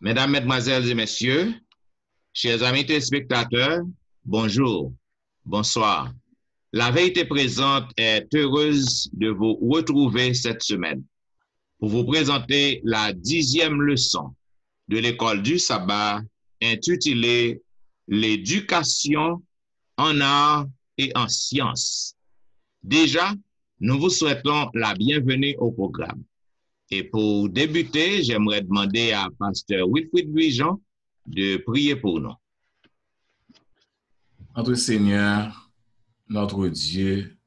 Mesdames, Mesdemoiselles et Messieurs, chers amis téléspectateurs, bonjour, bonsoir. La Vérité Présente est heureuse de vous retrouver cette semaine pour vous présenter la 10e leçon de l'école du sabbat intitulée L'éducation en art et en sciences. Déjà, nous vous souhaitons la bienvenue au programme. Et pour débuter, j'aimerais demander à Pasteur Wilfrid Louis-Jean de prier pour nous. Notre Seigneur, notre Dieu,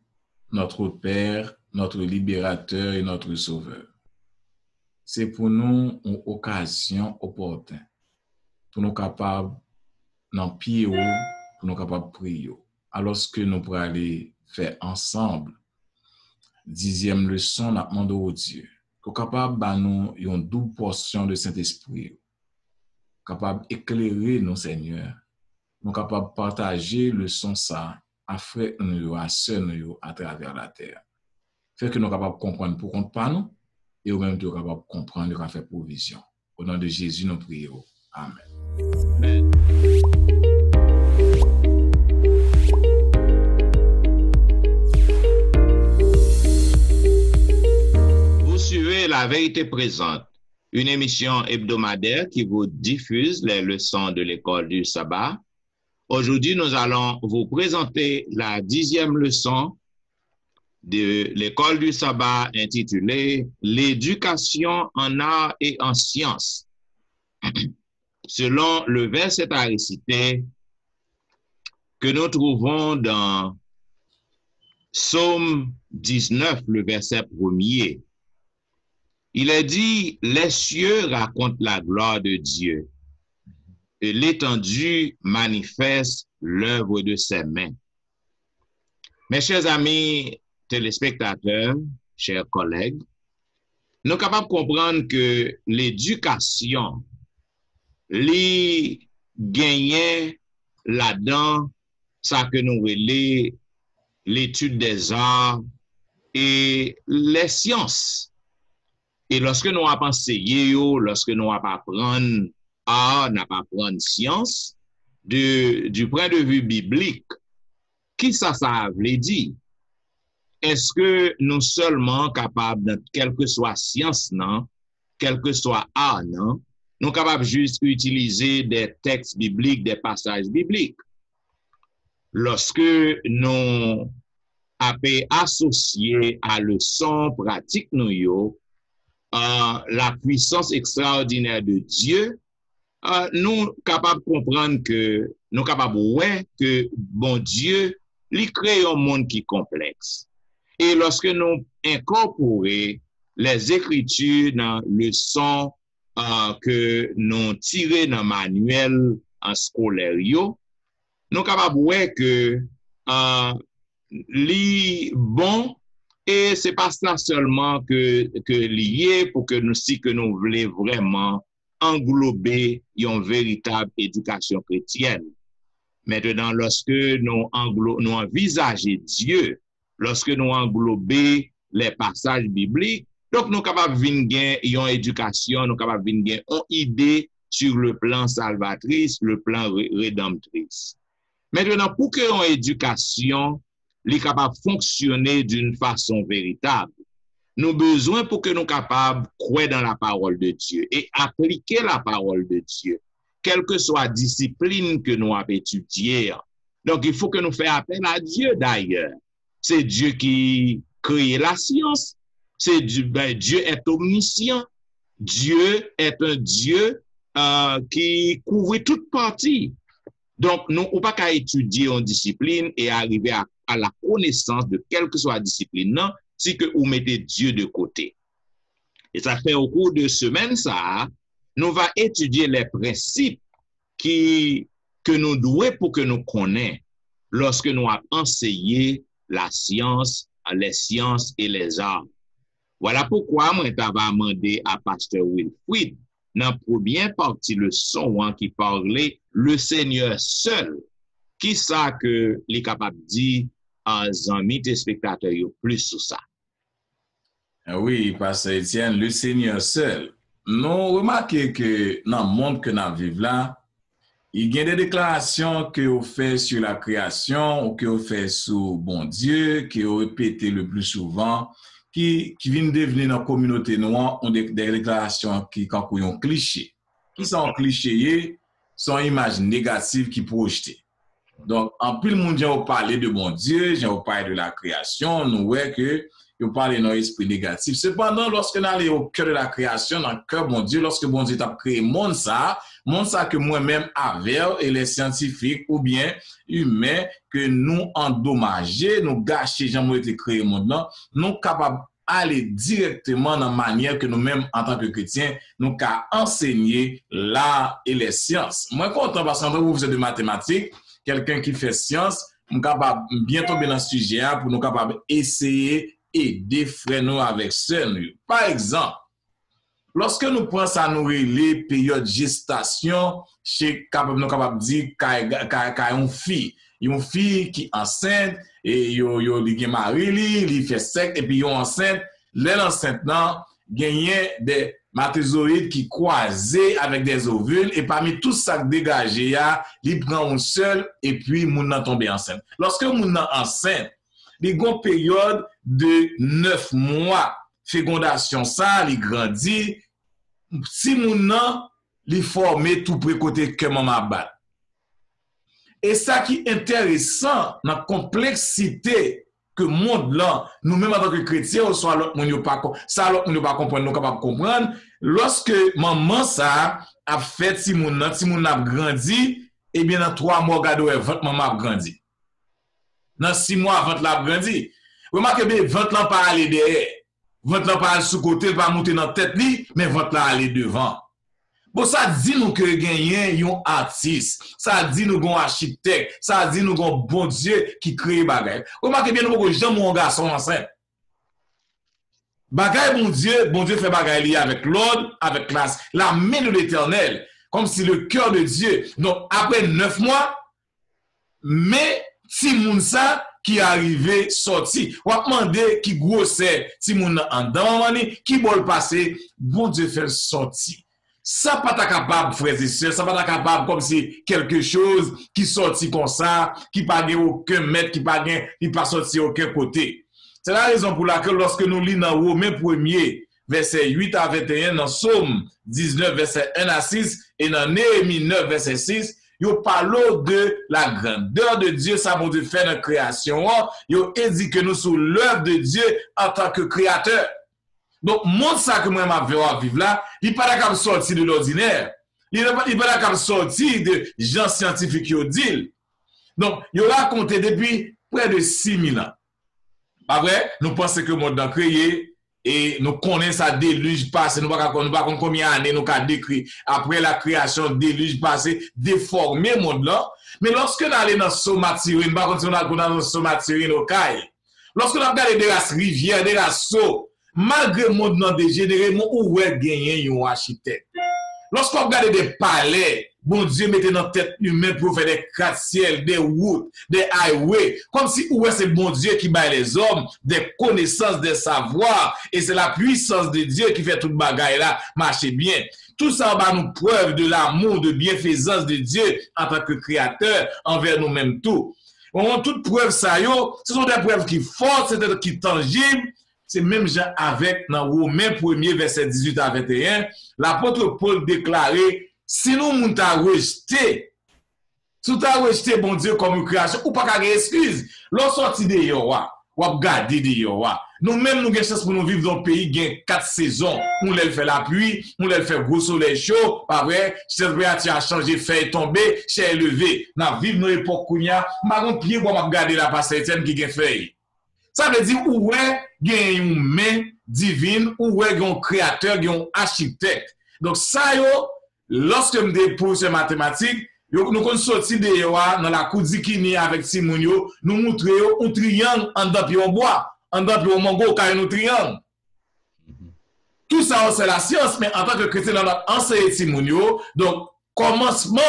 notre Père, notre Libérateur et notre Sauveur. C'est pour nous une occasion opportune, pour nous capables d'en pied haut, pour nous capables de prier. Alors que nous pourrons aller faire ensemble, 10e leçon, nous demandons au Dieu, pour capable de nous une double portion de Saint-Esprit, capable d'éclairer nos Seigneur, nous capables de partager le son ça à frères nous, à sœurs nous à travers la terre. Fait que nous capables de comprendre pour compte pas nous et au même temps capables de comprendre et faire provision. Au nom de Jésus, nous prions. Amen. Amen. Vous suivez La Vérité Présente, une émission hebdomadaire qui vous diffuse les leçons de l'école du sabbat. Aujourd'hui, nous allons vous présenter la 10e leçon de l'école du sabbat intitulée L'éducation en art et en sciences. Selon le verset à réciter que nous trouvons dans Psaume 19, le verset 1er. Il est dit, les cieux racontent la gloire de Dieu et l'étendue manifeste l'œuvre de ses mains. Mes chers amis téléspectateurs, chers collègues, nous sommes capables de comprendre que l'éducation, li gagne là-dedans, ça que nous relais l'étude des arts et les sciences. Et lorsque nous avons enseigné, lorsque nous avons apprendre art, nous avons apprendre science, du point de vue biblique, qui ça veut dire? Est-ce que nous seulement capables, quelle que soit science, non, quel que soit art, non, nous sommes capables juste d'utiliser des textes bibliques, des passages bibliques? Lorsque nous avons associé à leçon pratique, nous, la puissance extraordinaire de Dieu, nous sommes capables de comprendre que, nous sommes capables de voir que, bon Dieu, il crée un monde qui est complexe. Et lorsque nous incorporons les Écritures dans le son que nous tirons dans le manuel scolaire, nous sommes capables de voir que li bon et c'est pas ça seulement que lié pour que nous si que nous voulons vraiment englober une véritable éducation chrétienne. Maintenant, lorsque nous envisageons Dieu, lorsque nous englobons les passages bibliques, donc nous sommes capables de gagner une éducation, nous sommes capables de gagner une idée sur le plan salvatrice, le plan rédemptrice. Maintenant, pour que une éducation est capable de fonctionner d'une façon véritable, nous avons besoin pour que nous soyons capables de croire dans la parole de Dieu et appliquer la parole de Dieu, quelle que soit la discipline que nous avons étudiée. Donc, il faut que nous fassions appel à Dieu d'ailleurs. C'est Dieu qui crée la science. C'est Dieu, Dieu est omniscient. Dieu est un Dieu qui couvre toute partie. Donc, nous ne pouvons pas étudier une discipline et arriver à la connaissance de quelle que soit la discipline, non, si que vous mettez Dieu de côté. Et ça fait au cours de semaine, ça, nous allons étudier les principes que nous devons pour que nous connaissions lorsque nous avons enseigné la science, les sciences et les arts. Voilà pourquoi moi, je t'avais demandé à Pasteur Wilfrid, dans la première partie le son qui parlait le Seigneur seul, qui ça que les capable de dire aux amis téléspectateurs plus sur ça. Oui, Pasteur Étienne, le Seigneur seul. nous remarquons que dans le monde que nous vivons là, il y a des déclarations que vous faites sur la création ou que vous faites sur bon Dieu, que vous répétez le plus souvent, qui viennent devenir dans la communauté noire, ont des déclarations qui sont clichés. Qui sont clichés, sont images négatives qui projetées. Donc, en plus, le monde, j'ai parlé de bon Dieu, j'ai parlé de la création, nous voyons que vous parlez dans l'esprit négatif. Cependant, lorsque nous allons au cœur de la création, dans le cœur de bon Dieu, lorsque bon Dieu a créé le monde ça que moi-même avec et les scientifiques ou bien humains que nous endommager, nous gâcher, j'aimerais été créé le monde là, nous capables aller directement dans la manière que nous-mêmes, en tant que chrétiens, nous qu'à enseigner l'art et les sciences. Moi, content parce que vous faites de mathématiques, quelqu'un qui fait science, nous capable bien tomber dans ce sujet pour nous capable essayer aider frères nous avec ça. Par exemple, lorsque nous prenons ça nous les périodes de gestation, nous capable dire une fille qui est enceinte et il mari il fait sec et puis il enceinte, l'enceinte gagne des spermatozoïdes qui croisent avec des ovules et parmi tout ça dégagé il prend un seul et puis moun tombe enceinte. Lorsque moun enceinte, il y a une période de 9 mois fécondation ça, il grandit. Si moun il formé tout près côté que maman bat. Et ça qui est intéressant dans la complexité que le monde là, nous-mêmes en tant que chrétiens, soit l'autre monde pas ça l'autre monde pas comprendre, nous capable comprendre, lorsque maman ça a fait si moun a grandi, et bien dans 3 mois gado 20 maman a grandi. Dans 6 mois 20 la grandi. Remarquez bien 20 là pas aller derrière. 20 là pas aller sous côté, pas monter dans tête li, mais 20 là aller devant. Bon, ça dit nous que gagner un artiste, ça dit nous un architecte, ça dit nous un bon Dieu qui crée bagay. Remarquez bien nous que jamais un garçon enceinte. Bagay bon Dieu fait bagay lié avec l'ordre, avec la main de l'Éternel, comme si le cœur de Dieu. Donc après 9 mois, mais si moun ça qui arrivé sorti, ou a demandé qui grossait, si moun en dans qui bol passer, bon Dieu fait sorti. Ça pas capable, frères et sœurs, ça pas capable comme si quelque chose qui sorti comme ça, qui pas aucun maître, qui pas sorti aucun côté. C'est la raison pour laquelle lorsque nous lisons dans Romains 1er, verset 8 à 21, dans Somme 19, verset 1 à 6, et dans Néhémie 9, verset 6, il parle de la grandeur de Dieu, ça bon Dieu fait dans la création, il dit que nous sommes l'œuvre de Dieu en tant que créateur. Donc, monde ça que moi m'a vivre là, il n'est pas capable de sortir de l'ordinaire. Il n'est pas capable de sortir de gens scientifiques qui dit. Donc, il a raconté depuis près de 6000 ans. Pas vrai? Nous pensons que le monde a créé et nous connaissons ça déluge passé. Nous ne savons pas combien d'années nous avons décrit après la création déluge passé, déformer le monde là. Mais lorsque nous allons dans Somatirine, par contre, nous allons dans Somatirine au Caille. Lorsque nous regardons des rivières, des seaux, malgré le monde non dégénéré, où est gagné un architecte. Lorsqu'on regarde des palais, bon Dieu mettait dans la tête humaine pour faire des gratte-ciel, des routes, des highways, comme si où est ce bon Dieu qui bat les hommes, des connaissances, des savoirs, et c'est la puissance de Dieu qui fait toute bagaille là marcher bien. Tout ça va nous preuve de l'amour, de bienfaisance de Dieu en tant que créateur envers nous-mêmes tout. On a toute preuve ça yo, ce sont des preuves qui fortes, c'est qui tangibles. C'est même Jean avec dans Romains 1er verset 18 à 21, l'apôtre Paul déclarait, si nous moun ta rejeté, si tu as rejeté bon Dieu comme une création, ou pas qu'à excuse, l'on sorti de yowa, ou ap gade de yowa. Nous même nous avons chance pour nous vivre dans un pays qui a 4 saisons. On l'a fait la pluie, on l'a fait gros soleil chaud, pas vrai, température a changé, fait tomber, c'est élevé. Nous vivons dans l'époque où il y a, marron pied pour regarder la passe Étienne qui a fait. Ça veut dire où est une main divine, où est un créateur, un architecte. Donc ça yo, lorsque me dépose ces mathématiques, nous kon sorti de yo dans la cour d'Ikini avec Simonio, nous montrer un triangle en dedans puis on bois, en dedans puis on mango car un triangle. Tout ça c'est la science, mais en tant que chrétien on a enseigné Simonio, donc commencement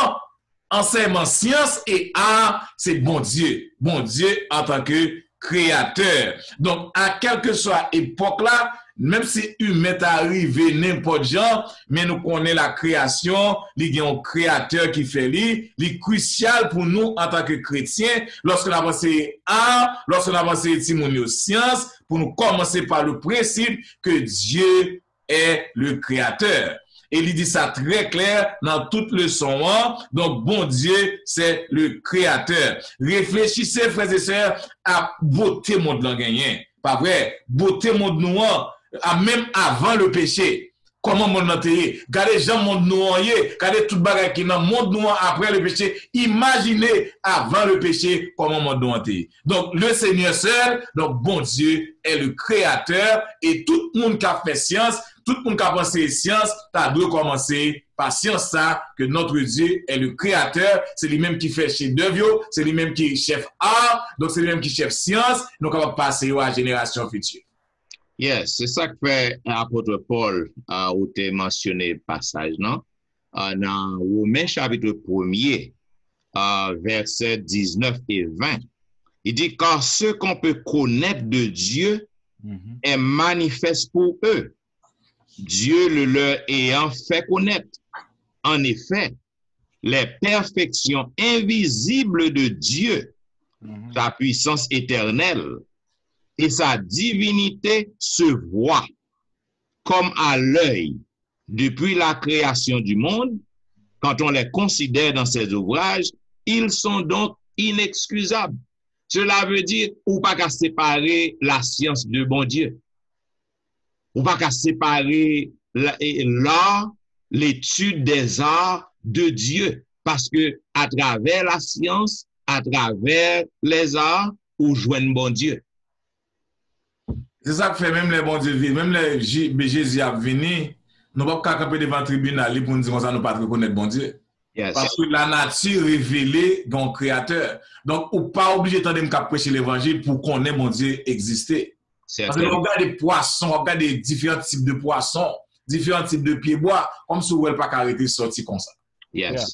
enseignement science et art, c'est bon Dieu en tant que créateur. Donc, à quelque soit époque là, Même si humain est arrivé n'importe genre, mais nous connaissons la création, il y a un créateur qui fait lui, il est crucial pour nous en tant que chrétiens, lorsqu'on avance art, lorsqu'on avance aux sciences, pour nous commencer par le principe que Dieu est le créateur. Et il dit ça très clair dans toute leçon 1. Donc, bon Dieu, c'est le créateur. Réfléchissez, frères et sœurs, à beauté monde l'en gagné. Pas vrai? Beauté monde noir, même avant le péché. Comment monde l'enterré? Regardez gens monde noir, regardez tout bagage qui dans monde noir après le péché. Imaginez avant le péché comment monde noir enterré. Donc, le Seigneur seul, donc bon Dieu est le créateur et tout le monde qui a fait science, tout le monde qui a pensé science, t'as dû commencer par science ça, que notre Dieu est le créateur, c'est lui-même qui fait chez d'œuvre, c'est lui-même qui est chef art, donc c'est lui-même qui est chef science, donc on va passer à la génération future. Yes, c'est ça que fait l'apôtre Paul où tu as mentionné le passage, non? Dans Romains chapitre 1er, versets 19 et 20, il dit, car ce qu'on peut connaître de Dieu est manifeste pour eux, Dieu le leur ayant fait connaître. En effet, les perfections invisibles de Dieu, sa puissance éternelle et sa divinité se voient comme à l'œil depuis la création du monde. Quand on les considère dans ces ouvrages, ils sont donc inexcusables. Cela veut dire ou pas qu'à séparer la science de bon Dieu. Ou pas qu'à séparer l'art, l'étude des arts de Dieu. Parce que à travers la science, à travers les arts, on joigne bon Dieu. C'est ça que fait même les bons dieux, même les Jésus a venu, nous ne pouvons pas camper devant le tribunal pour nous dire que nous ne pouvons pas reconnaître bon Dieu. Yes. Parce que la nature révélée dans le créateur. Donc, on n'est pas obligé de prêcher l'évangile pour connaître mon Dieu exister. Parce que on regarde des poissons, on regarde des différents types de poissons, différents types de pieds-bois, comme si on ne pouvait pas arrêter de sortir comme ça. Yes. Yeah.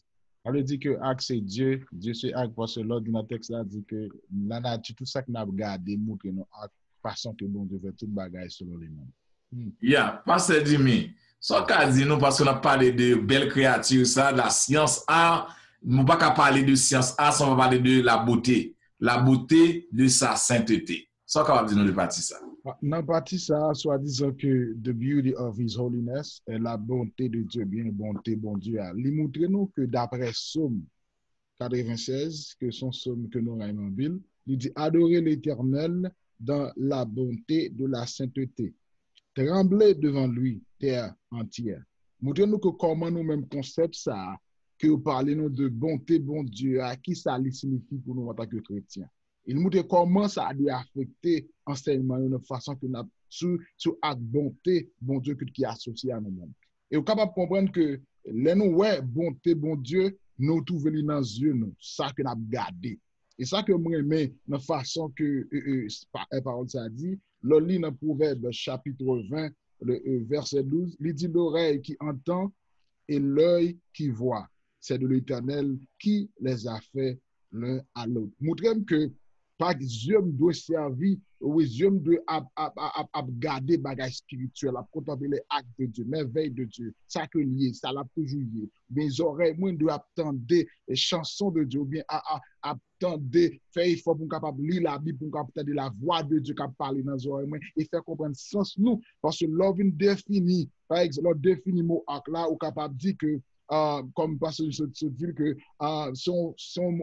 On dit que Acte c'est Dieu, Dieu c'est Acte, parce que l'ordre dans le texte là dit que la nature, tout ça que nous avons regardé, montre nos actes, façon que bon Dieu fait tout bagage selon les mêmes. Yeah, Pasteur Jimmy, ça qu'a dit nous parce qu'on a parlé de belles créatures, ça, de la science art, nous ne pouvons pas parler de science art sans parler de la beauté de sa sainteté. Ça qu'a dit nous de partie ça. Dans partie ça, soit disant que the beauty of his holiness, la bonté de Dieu, bien bonté, bon Dieu, il montre nous que d'après Somme 96, que son Somme que nous avons en Bible, il dit adorer l'Éternel dans la bonté de la sainteté. Trembler devant lui, terre entière. Montrez-nous que comment nous-mêmes concept ça, que vous parlez nous de bonté, bon Dieu, à qui ça signifie pour nous en tant que chrétiens. Il montre comment ça a dû affecter enseignement de façon que nous avons sur acte bonté, bon Dieu, qui est associé à nous-mêmes. Et vous êtes capable de comprendre que les nous, ouais, bonté, bon Dieu, nous trouvons dans les yeux, nous, ça que nous avons gardé. Et ça que moi, mais de façon que la parole ça dit, le lit dans Proverbe chapitre 20, verset 12, il dit l'oreille qui entend et l'œil qui voit. C'est de l'Éternel qui les a fait l'un à l'autre. Montrez-moi que pas Dieu doit servir, ou Dieu doit garder les bagages spirituels, à contempler les actes de Dieu, merveilles de Dieu, ça que lié, ça l'a toujours lié. Mes oreilles, moi, doivent attendre les chansons de Dieu, ou bien attendre, faire effort pour capable lire la Bible, pour capable la voix de Dieu qui parle dans les oreilles, et faire comprendre le sens nous, parce que l'homme définit, par exemple, l'homme définit mot acte là, ou capable de dire que comme parce que se dit que son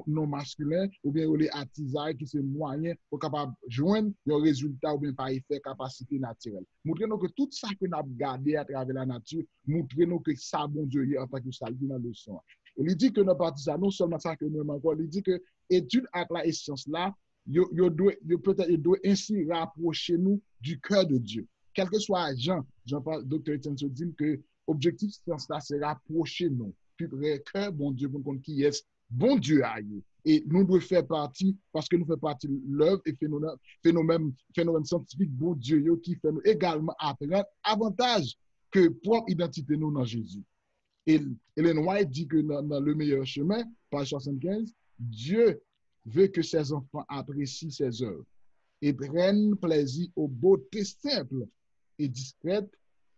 non masculin ou bien les attisailles qui sont moyens pour capable joindre le résultat ou bien par effet capacité naturelle. Montrez-nous que tout ça que nous avons gardé à travers la nature, montrez-nous que ça bon Dieu en tant que ça dit dans le leçon. Et il dit que nous parti ça non seulement ça que nous encore, il dit que étude avec la science là, peut-être il doit ainsi rapprocher nous du cœur de Dieu. Quel que soit Jean-Paul, Dr. Etienne se dit que objectif science là c'est rapprocher nous plus près cœur bon Dieu pour qu'on qui est bon Dieu à eux. Et nous devons faire partie parce que nous faisons partie de l'œuvre et phénomène scientifique bon Dieu qui fait nous également apprendre avantage que propre identité nous dans Jésus. Et Ellen White dit que dans le meilleur chemin, page 75, Dieu veut que ses enfants apprécient ses œuvres et prennent plaisir aux beautés simples et discrète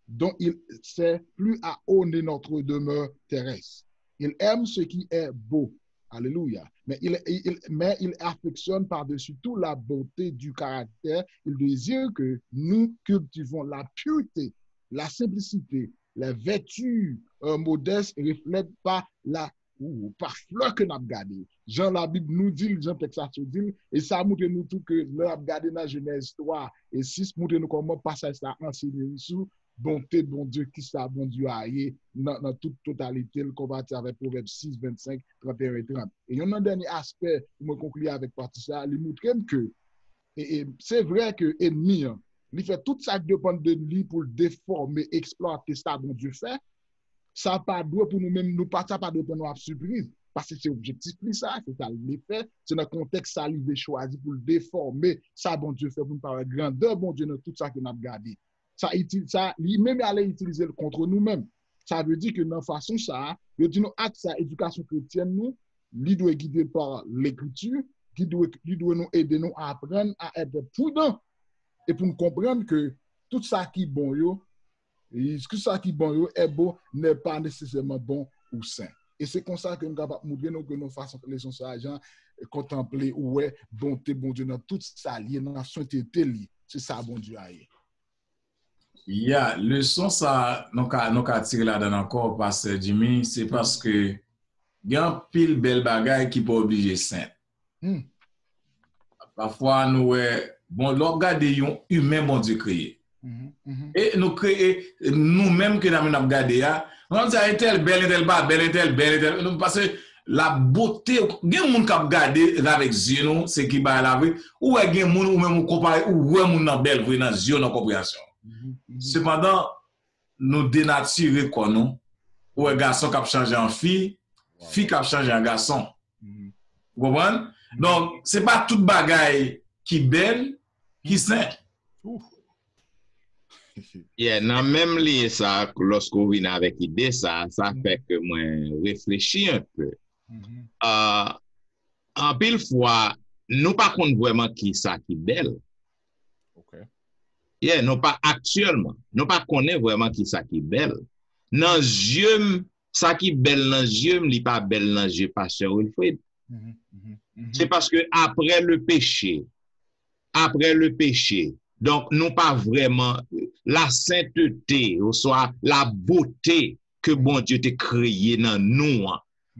dont il sait plus à honner notre demeure terrestre. Il aime ce qui est beau. Alléluia. Mais il affectionne par-dessus tout la beauté du caractère. Il désire que nous cultivons la pureté, la simplicité, les vertus modestes reflètent pas la par fleur que nous avons gardé. Jean la Bible nous dit, Jean Texas nous dit, et ça montre nous tout que nous avons gardé dans Genèse 3 et 6, montre nous comment passage ça enseigné sous bonté, bon Dieu, qui ça, bon Dieu a dans toute totalité, le combattre avec Proverbe 6, 25, 31 et 30. Et il y a un dernier aspect, pour me conclure avec partie ça, il montre que, et c'est vrai que l'ennemi, il fait tout ça qui dépend de lui pour le déformer, exploiter ça, bon Dieu fait. Ça pas doit pour nous-mêmes, nous pas ça pas doit pour nous surprise. Parce que c'est objectif, ça, c'est ça l'effet, c'est dans le contexte ça lui choisi pour le déformer. Ça, bon Dieu fait pour nous parler grandeur, bon Dieu, dans tout ça que nous avons gardé. Ça, lui-même allait utiliser le contre nous-mêmes. Ça veut dire que dans façon ça, il dit nous acte ça, éducation chrétienne, nous, lui doit guider par l'écriture, qui doit nous aider nous à apprendre à être prudents et pour nous comprendre que tout ça qui est bon, tout ça qui est bon est bon n'est pas nécessairement bon ou sain. Et c'est comme ça que nous avons montré que nous faisons les sons agents contempler ouais bonté bon Dieu dans tout ça lié dans la sainteté lié. C'est ça bon Dieu a. Yeah, le son ça nous ka tiré là-dedans encore pasteur Jimmy, c'est parce que il y a un pile belle bagaille qui pas obligé saint. Parfois nous bon regarder un humain bon Dieu créé. Et nous créer nous-mêmes que nous avons regardé on dit tel belle tel bas belle tel parce que la beauté gen moun k'ap regarder avec yeux nous c'est qui ba la vie ou gen moun ou même comparer ou moun nan belle vrai dans yeux dans compréhension. Cependant nous dénaturer quoi nous ou garçon qui changer en fille qui changer en garçon. Vous comprenez? Donc c'est pas toute bagaille qui belle qui saint. Yeah, nan même lié ça, lorsqu'on vient avec l'idée, ça fait que moi réfléchis un peu. En pile fois, nous pas connaissons vraiment qui ça qui belle. Okay. Yeah, nous pas actuellement, nous pas connaissons vraiment qui ça qui belle. Dans yeux, ça qui belle dans yeux, li pas belle dans yeux pasteur Wilfred. C'est parce que après le péché, donc nous pas vraiment la sainteté, ou soit la beauté que bon Dieu t'a créé dans nous.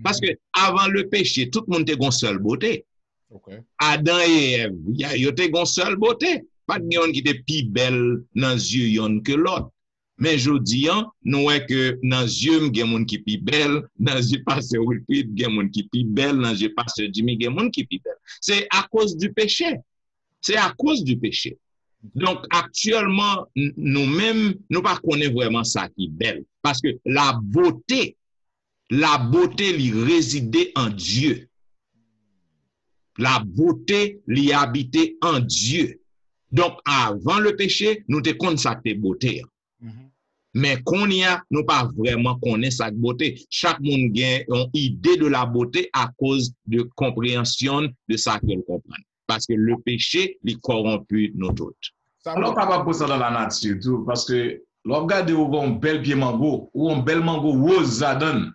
Parce que avant le péché, tout le monde était une seule beauté. Okay. Adam et Ève, ils étaient une seule beauté. Pas de monde qui était plus belle dans les yeux que l'autre. Mais je dis, nous voyons que dans les yeux, il y a des gens qui sont plus belles, dans les yeux pasteur Wilfrid, il y a des gens qui sont plus belles, dans les yeux pasteur Jimmy, il y a des gens qui sont plus belles. C'est à cause du péché. C'est à cause du péché. Donc, actuellement, nous-mêmes, nous ne connaissons pas vraiment ça qui est belle. Parce que la beauté, lui résidait en Dieu. La beauté, lui habitait en Dieu. Donc, avant le péché, nous te connaissons ça beauté. Mais qu'on y a, nous pas vraiment connaître sa beauté. Chaque monde a une idée de la beauté à cause de compréhension de ça qu'elle comprend. Parce que le péché, il corrompu nous tous. Alors, pas pas ça dans la nature, tout, parce que, regardez où on bel pied mango, ou un bel mango rose, ça donne.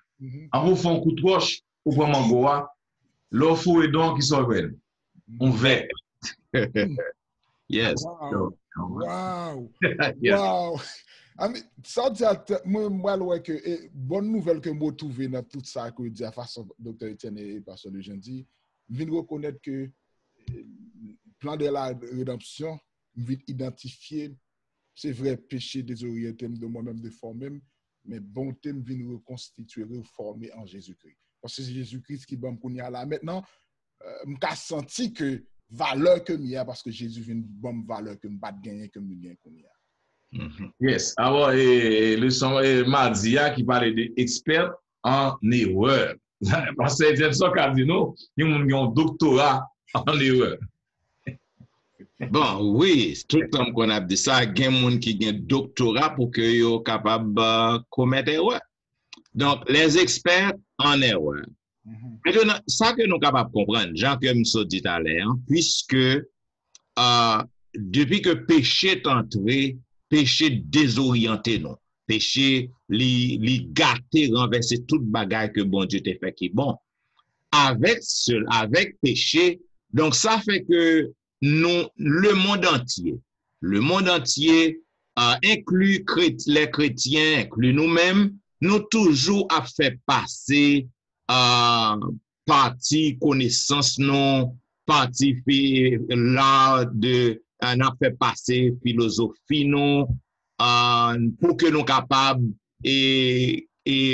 En vous font un coup de roche, ou un mango, l'eau fou et donc qui sont verts. On vert. Yes. Wow. Wow. Ça, moi, que bonne nouvelle que moi trouvé dans tout ça que dit à façon docteur Etienne et pasteur Le Gentil, vient reconnaître que plan de la rédemption vient identifier c'est vrai péché désorienté de moi-même de forme mais bonté vient reconstituer reformer en Jésus-Christ parce que c'est Jésus-Christ qui bon qu'on y a là maintenant m'ka senti que valeur que m'y a parce que Jésus vient bonne valeur que m'pas gagner que me gagne qu'on y a. Yes. Alors, le son Mardia qui parlait d'expert en erreur. Parce que c'est ça qu'a dit nous, il y a un doctorat en erreur. Bon, oui, tout le temps qu'on a dit ça, il y a des gens qui ont un doctorat pour qu'ils soient capables de commettre erreur. Donc, les experts en erreur. Maintenant, ça que nous sommes capables de comprendre, Jean que je dit à l'heure, puisque depuis que péché est entré, péché désorienté non. Péché li gâté, renverser toute bagaille que bon Dieu t'a fait qui est bon. Avec péché, donc ça fait que nous, le monde entier inclut les chrétiens, inclut nous-mêmes, nous toujours a fait passer partie connaissance non, partie là de on a fait passer philosophie non pour que nous capables et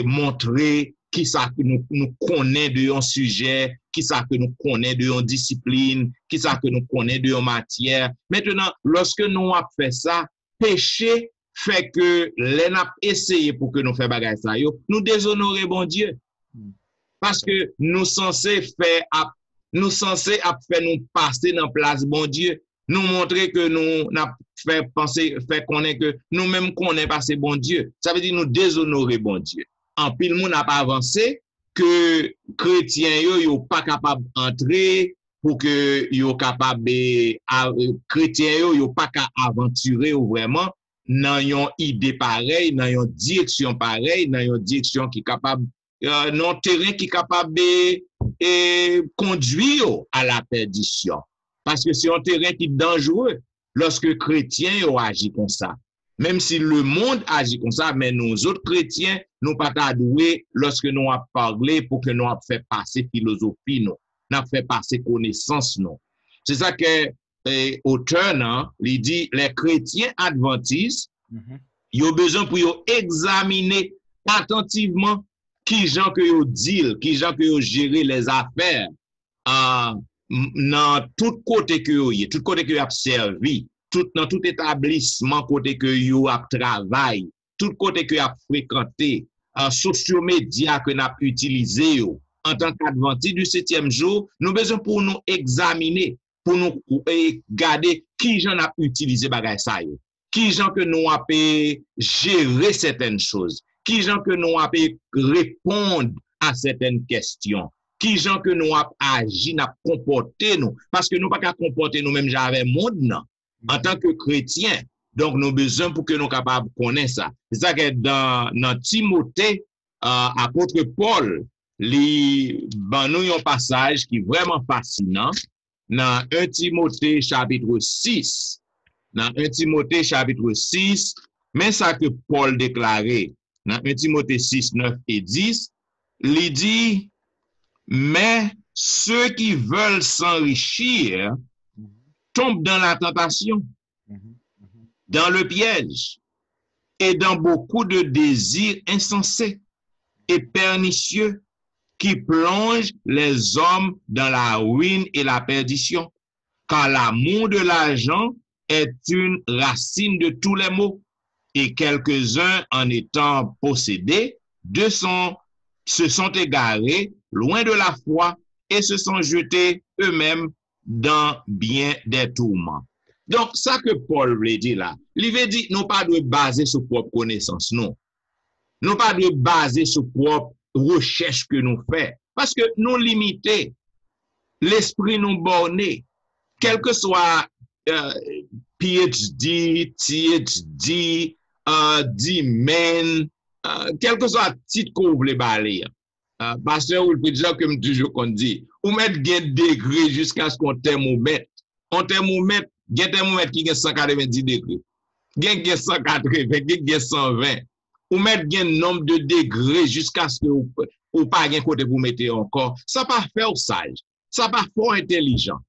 montrer qui ça que nous connaît de un sujet, qui ça que nous connaît de une discipline, qui ça que nous connaît de une matière. Maintenant, lorsque nous avons fait ça, péché fait que les n'a essayé pour que nous fassions bagay ça yo, nous déshonorer bon Dieu. Parce que nous censés faire nous passer dans place bon Dieu, nous montrer que nous n'a fait penser fait connaître que nous même connaît passer bon Dieu. Ça veut dire nous déshonorer bon Dieu. En pile monde n'a pas avancé que chrétiens yo pas capable entrer pour que yo capable chrétiens yo pas capable aventurer vraiment dans une idée pareille, dans une direction pareille, dans une direction qui capable non terrain qui capable de conduire à la perdition. Parce que c'est un terrain qui est dangereux lorsque chrétiens yo agit comme ça. Même si le monde agit comme ça, mais nous autres chrétiens, nous pas doués lorsque nous avons parlé pour que nous avons fait passer philosophie, nous avons fait passer connaissance, nous. C'est ça que auteur, il dit, les chrétiens adventistes, ils ont besoin pour examiner attentivement qui gens que ils disent, qui gens que ils gèrent les affaires, dans tout côté que tout côté que ils ont servi, dans tout établissement côté que yo a travail, tout côté que a fréquenté, sociaux médias que n'a utilisé en tant qu'adventiste du 7e jour, nous besoin pour nous examiner, pour nous garder qui j'en a utilisé bagay ça yo, qui j'en que nous a gérer certaines choses, qui j'en que nous a répondre à certaines questions, qui j'en que nous a agi, n'a comporté nous, parce que nous pas qu'à comporter nous même j'avais monde non. En tant que chrétien, donc nous avons besoin pour que nous soyons capables de connaître ça. C'est ça que dans Timothée, apôtre Paul, nous un passage qui est vraiment fascinant. Dans 1 Timothée chapitre 6, dans 1 Timothée chapitre 6, mais ça que Paul déclarait, dans 1 Timothée 6, 9 et 10, il dit, mais ceux qui veulent s'enrichir tombent dans la tentation, dans le piège et dans beaucoup de désirs insensés et pernicieux qui plongent les hommes dans la ruine et la perdition. Car l'amour de l'argent est une racine de tous les maux et quelques-uns en étant possédés se sont égarés loin de la foi et se sont jetés eux-mêmes dans bien des tourments. Donc, ça que Paul veut dire là, il veut dire, non pas de baser sur propre connaissance, non. Non pas de baser sur propre recherche que nous faisons. Parce que nous limités, l'esprit nous borné, quel que soit PhD, THD, D-Men, quel que soit le titre qu'on voulait balayer. Pasteur ou le président, comme toujours qu'on dit, ou mettre gain degré jusqu'à ce qu'on thermomètre. On thermomètre, gain thermomètre qui gain 190 degrés. Gain 180, gain 120. Ou mettre gain nombre de degrés jusqu'à ce que ou pas gain côté pour mettre encore. Ça pas faire sage. Ça pas fort intelligent.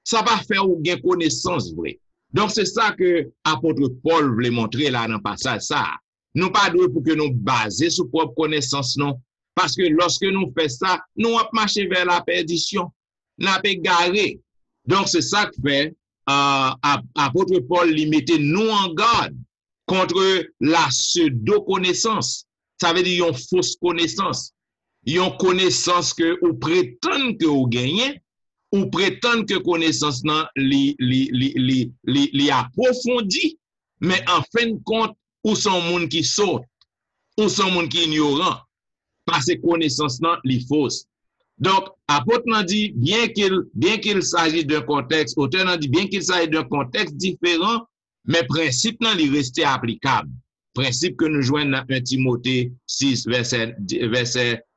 Ça pas faire ou gain connaissance vrai. Donc c'est ça que apôtre Paul voulait montrer là dans le passage ça. Nous pas doué pour que nous baser sur propre connaissance non. Parce que lorsque nous faisons ça, nous allons marcher vers la perdition. Nous allons égarer. Donc, c'est ça que fait apôtre Paul limiter nous en garde contre la pseudo-connaissance. Ça veut dire une fausse connaissance. Une connaissance que ou prétend que vous gagnez, ou prétend que connaissance li approfondie, mais en fin de compte, ou sont monde qui saute, ou sont monde qui ignorant. Parce que connaissance non li fausse. Donc apôtre nan dit bien qu'il s'agisse d'un contexte, auteur nan dit bien qu'il s'agisse d'un contexte différent, Mais principe nan li resté applicable. Principe que nous joignons dans 1 Timothée 6, verset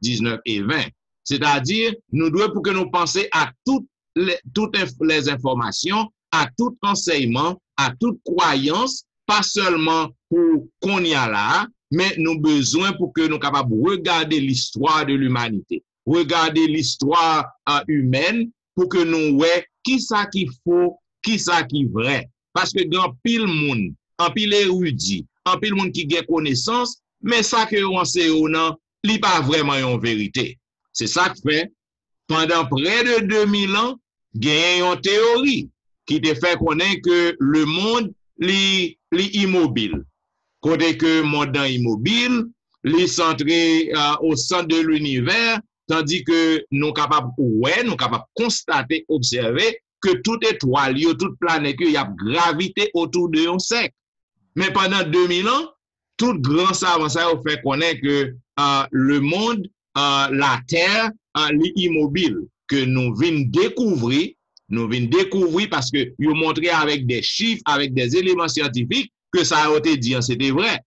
19 et 20. C'est-à-dire, nous devons pour que nous pensions à toutes les informations, à tout enseignement, à toute croyance, pas seulement pour qu'on y a là, mais nous besoin pour que nous soyons capables de regarder l'histoire de l'humanité, regarder l'histoire humaine pour que nous voyons qui ça qui faut, qui ça qui vrai. Parce que grand pile monde, en pile érudit, en pile monde qui a connaissance, mais ça que on sait ou non, li pas vraiment une vérité. C'est ça que fait pendant près de 2000 ans, il y a une théorie qui te fait connaître que le monde li immobile. Côté que le monde immobile, li centré au centre de l'univers, tandis que nous capables nous capables constater, observer que toute étoile, toute planète, il y a gravité autour de un cercle. Mais pendant 2000 ans, tout grand savant ça fait connaître que le monde, la Terre, est immobile, que nous venons découvrir parce que ils ont montré avec des chiffres, avec des éléments scientifiques que ça a été dit, c'était vrai.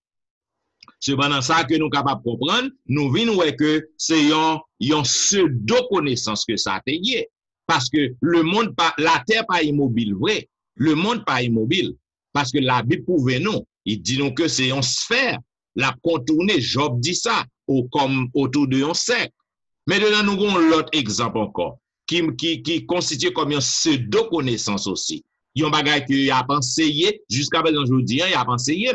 Cependant, ça que nous sommes capables de comprendre, nous venons que c'est une pseudo-connaissance que ça a été. Parce que le monde, la terre pas immobile, vrai. Le monde pas immobile. Parce que la Bible prouve non. Il dit nous que c'est une sphère. La contournée, Job dit ça, comme autour de un cercle. Maintenant, nous avons l'autre exemple encore, qui constitue comme une pseudo-connaissance aussi. Il y a un bagage qu'il a pensé, jusqu'à présent, aujourd'hui, il a pensé.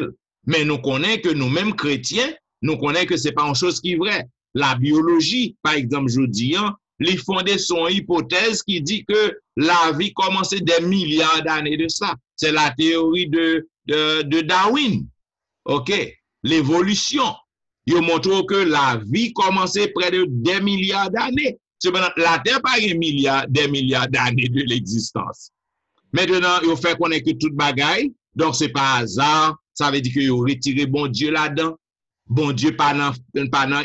Mais nous connaissons que nous-mêmes chrétiens, nous connaissons que ce n'est pas une chose qui est vraie. La biologie, par exemple, aujourd'hui, les fondés sont une hypothèse qui dit que la vie commençait des milliards d'années de ça. C'est la théorie de Darwin. OK? L'évolution. Il montre que la vie commençait près de des milliards d'années. Cependant, la Terre pas des milliards d'années de l'existence. Maintenant, il faut connaître que toute bagaille. Donc, c'est pas hasard. Ça veut dire qu'il a retiré bon Dieu là-dedans. Bon Dieu pas dans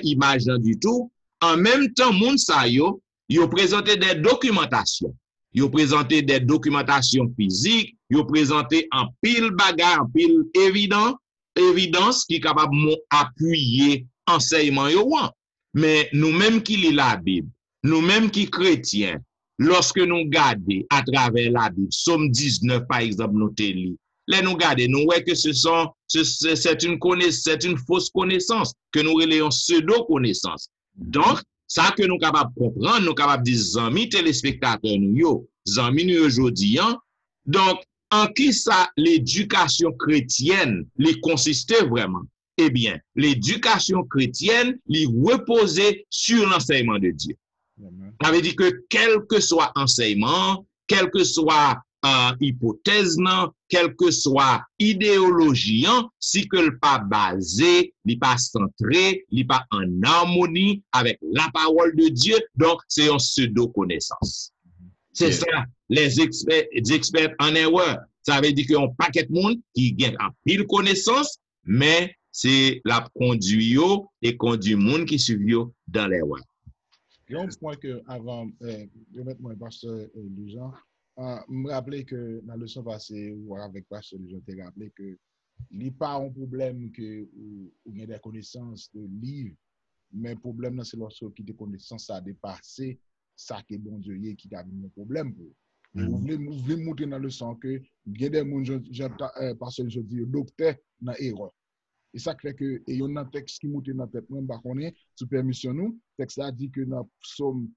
image du tout. En même temps, moun sa yo présenté des documentations. Yo présenté des documentations physiques. Yo présenté en pile bagage, en pile évidence qui est capable d'appuyer enseignement yo. Mais nous-mêmes qui lit la Bible, nous-mêmes qui chrétiens, lorsque nous regardons à travers la Bible, Somme 19 par exemple, nous te lit. Là, nous regardons, nous voyons que c'est une fausse connaissance, que nous relayons pseudo-connaissance. Donc, ça que nous sommes capables de comprendre, nous sommes capables de dire, amis téléspectateurs, amis nous aujourd'hui, donc, en qui ça, l'éducation chrétienne, les consistait vraiment? Eh bien, l'éducation chrétienne, les reposait sur l'enseignement de Dieu. Ça veut dire que quel que soit enseignement, quel que soit hypothèse, quelle que soit idéologie, si que le pas basé, il pas centré, il pas en harmonie avec la parole de Dieu, donc c'est une pseudo-connaissance. C'est ça, les experts en erreur. Ça veut dire qu'il y a un paquet de monde qui gagne en pile connaissance, mais c'est la conduit et conduit monde qui suit dans l'erreur. Il y a un point que avant de mettre mon pasteur Lujan, me rappeler que dans la leçon passée, ou avec pasteur Lujan, t'ai rappelé que il n'y a pas un problème que ou y a des connaissances de livres, mais le problème c'est lorsque qui des connaissances ça a dépassé ça que bon Dieu y qui a mis un problème pour. Vous voulez montrer dans le sens que il y a des gens pasteur Lujan dit docteur dans erreur. Et ça fait que il y a un texte qui monte dans la tête, même pas qu'on est, sous permission nous, le texte a dit que dans Psaume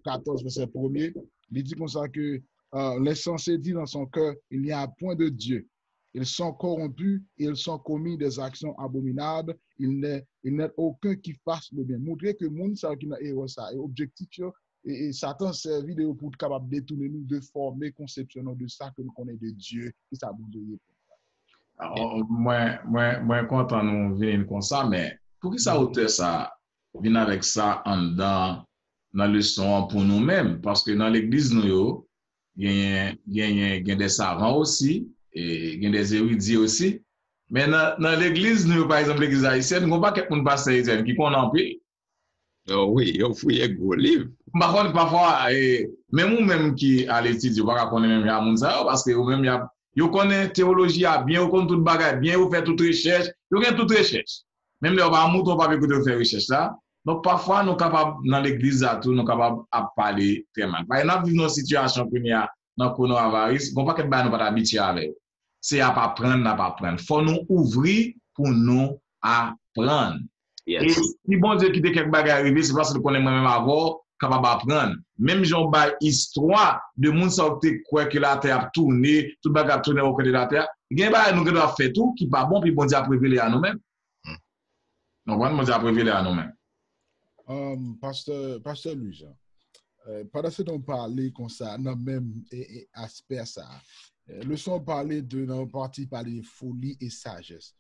14, verset 1er, il dit comme ça que l'insensé dit dans son cœur, il n'y a point de Dieu. Ils sont corrompus, ils sont commis des actions abominables, il n'est aucun qui fasse le bien. Montrer que le monde, ça qui n'a erreur ça, et objectif, et Satan servi de pour être capable de détourner nous, de former, conception de ça que nous connaissons de Dieu, qui ça vous dit. Alors, moi, content nous venir comme ça, mais pour qui ça auteur ça vient avec ça en dans la leçon pour nous-mêmes? Parce que dans l'église, nous, il y a des savants aussi, et il y a des érudits aussi. Mais dans l'église, nous, par exemple, l'église haïtienne, nous n'avons pas quelqu'un pasteur haïtien qui connaît en pile. Oh oui, il faut y avoir gros livre. Par contre, parfois, même nous-mêmes qui à l'étude, on ne va pas connaître même à Mounsa, parce que nous-mêmes, Yo connaît théologie à bien, yo connaît tout bagage bien, yo fait toute recherche, yo connaît toute recherche. Même là, on va mouton pas écouter faire recherche ça. Donc parfois nous capables dans l'église à tout, nous capables à parler très mal. Par exemple, vivons une situation qu'on y a dans le coronavirus, on pas que nous pas habitué avec. C'est à pas prendre, à pas prendre. Faut nous ouvrir pour nous apprendre. Yes. Et si bon Dieu qui te quelque bagage arrivé, c'est parce que nous connaissons même avoir capable d'apprendre. Même j'en bas histoire de monde sorti quoi que la terre a tourné, tout bagage tourné au côté de la terre. Il y a pas nous devons faire tout qui pas bon puis bon Dieu a révélé à nous-mêmes. Donc bon Dieu a révélé à nous-mêmes. Pasteur Louis, pendant que nous parlons comme ça, dans le même aspect ça, le son parler de dans partie parler de folie et sagesse.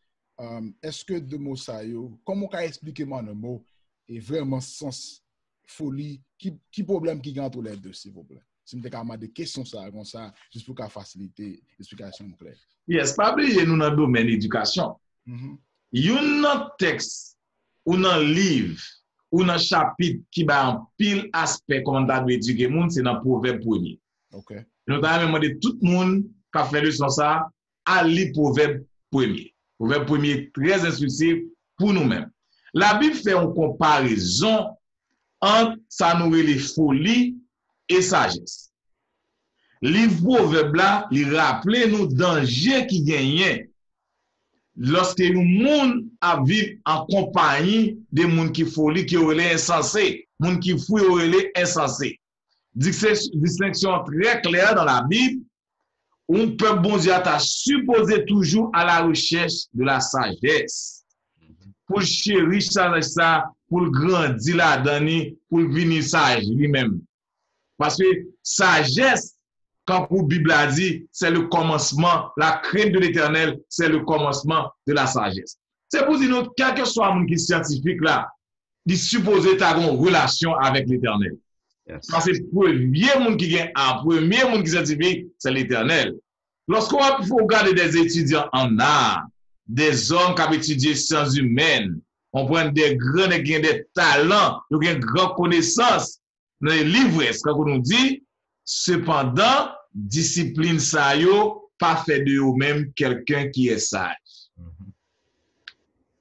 Est-ce que de mots ça comment on peut expliquer moi un mot et vraiment sens folie qui problème qui gagne entre les deux s'il vous plaît. Si vous avez des questions ça comme ça juste pour faciliter l'explication claire. Yes, pas oublier nous dans le domaine d'éducation. Il y a un texte ou un livre ou un chapitre qui va en pile aspect comment on doit éduquer monde, c'est dans Proverbe 1er. OK. Nous avons demandé tout le monde qui a fait leçon ça à lire Proverbe 1er. Proverbe 1er est très instructif pour nous-mêmes. La Bible fait une comparaison entre ça nous les folie et sagesse. Livre Proverbe là, il rappelle nous danger qui gagne lorsque nous monde à vivre en compagnie des monde qui folie qui aurait insensé, monde qui fou aurait insensé. Distinction très claire dans la Bible. Un peuple bon Dieu a supposé toujours à la recherche de la sagesse. Pour chérir ça, pour grandir là-dedans, pour venir sage lui-même. Parce que sagesse, quand la Bible a dit, c'est le commencement, la crainte de l'Éternel, c'est le commencement de la sagesse. C'est pour dire, quel que soit un qui est scientifique là, il suppose avoir une relation avec l'Éternel. Yes. Parce que le premier monde qui est scientifique, c'est l'Éternel. Lorsqu'on va regarder des étudiants en art, des hommes qui ont étudié sciences humaines, on prend des grands qui ont des talents, qui ont une grande connaissance dans les livres, ce qu'on nous dit, cependant, discipline ça yo, pas fait de eux-mêmes quelqu'un qui est sage.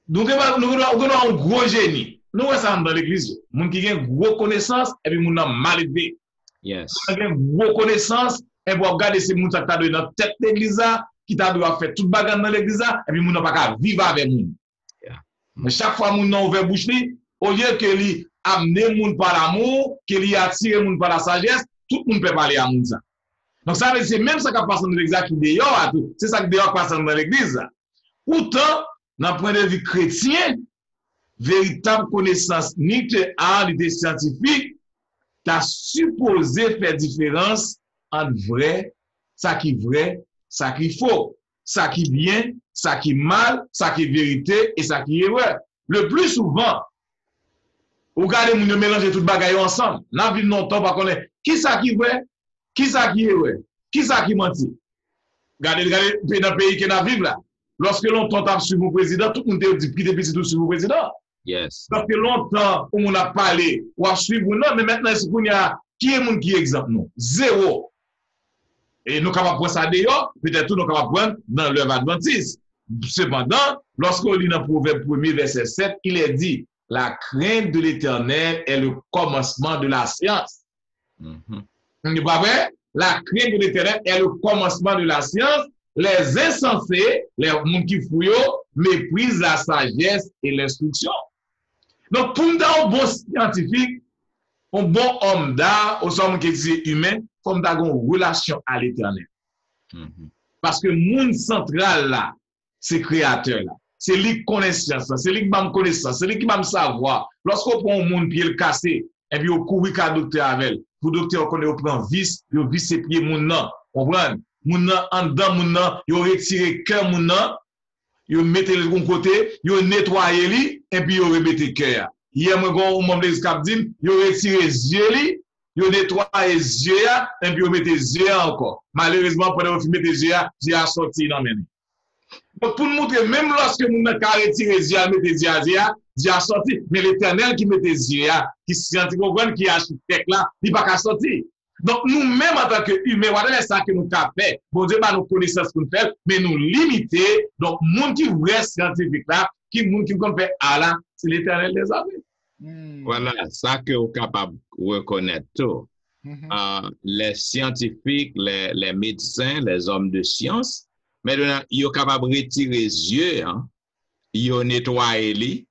Donc, nous avons un gros génie. Nous sommes dans l'église, moun qui a une grosse connaissance et puis moun nan mal élevé. Yes. Moun qui a une grosse connaissance et puis regarder ces moun qui t'a donné dans tête l'église qui t'a doit faire toute bagarre dans l'église et puis moun n'a pas qu'à vivre avec moun. Yeah. Mais chaque fois moun nan ouvert bouche li, au lieu que li amener moun par l'amour, que li attire moun par la sagesse, tout moun peut parler à moun ça. Donc ça c'est même ça qui passe dans l'église qui dehors à tout. C'est ça qui dehors passe dans l'église. Pourtant, d'un point de vue chrétien, véritable connaissance ni de art ni de scientifique, t'as supposé faire différence entre vrai, ça qui est vrai, ça qui est faux, ça qui est bien, ça qui est mal, ça qui est vérité et ça qui est vrai. Le plus souvent, vous regardez nous mélanger tout bagaille ensemble. Dans vie non temps pas connaître qui ça qui est vrai, qui ça qui est vrai, qui ça qui mentit. Regardez dans le pays qui est vivre là. Lorsque longtemps tape sur mon président, tout le monde dit qui depuis tout sur mon président. Yes. Parce que longtemps, on a parlé, ou a suivi, non, mais maintenant, c'est qu'on y a, qui est mon qui est exemple, non? Zéro. Et nous capables de prendre ça d'ailleurs, peut-être tout nous capables de prendre dans l'œuvre adventiste. Cependant, lorsqu'on lit dans Proverbe 1er, verset 7, il est dit, la crainte de l'Éternel est le commencement de la science. C'est pas vrai? La crainte de l'Éternel est le commencement de la science. Les insensés, les gens qui fouillent, méprisent la sagesse et l'instruction. Donc, pour nous, un bon scientifique, un bon homme d'art, au sommet qui est humain, comme d'avoir une relation à l'Éternel. Parce que le monde central là, c'est créateur là. C'est lui qui connaît science, c'est lui qui m'a connaissance, c'est lui qui m'a savoir. Lorsqu'on prend un monde pied le cassé, et puis on court qu'à docteur avec, pour docteur connaît on prend vis, il vis ses pieds moun nan, comprendre? Moun nan en dedans moun nan, il retire cœur moun nan, il mette le bon côté, il nettoyer li et puis il remettre cœur. Hier moi gon membre de cap dit, il retire yeux li, il nettoyer yeux et puis il mette yeux encore. Malheureusement pendant qu'il mette yeux a sorti dans men. Donc pour nous montrer même lorsque moun nan ka retire yeux, mette yeux a sorti, mais l'Éternel qui mette yeux, qui scientifique qui architecte là, il pas ka sorti. Donc, nous-mêmes, en tant qu'humains, voilà ça que nous avons fait. Bon Dieu, nos connaissances que nous faisons, mais nous limiter. Donc, monde qui reste scientifique là, monde qui peut faire, ah là, c'est l'éternel des armées. Voilà, ça que vous êtes capable de reconnaître tout. Les scientifiques, les médecins, les hommes de science, maintenant, ils sont capables de retirer les yeux, hein, ils ont nettoyé les,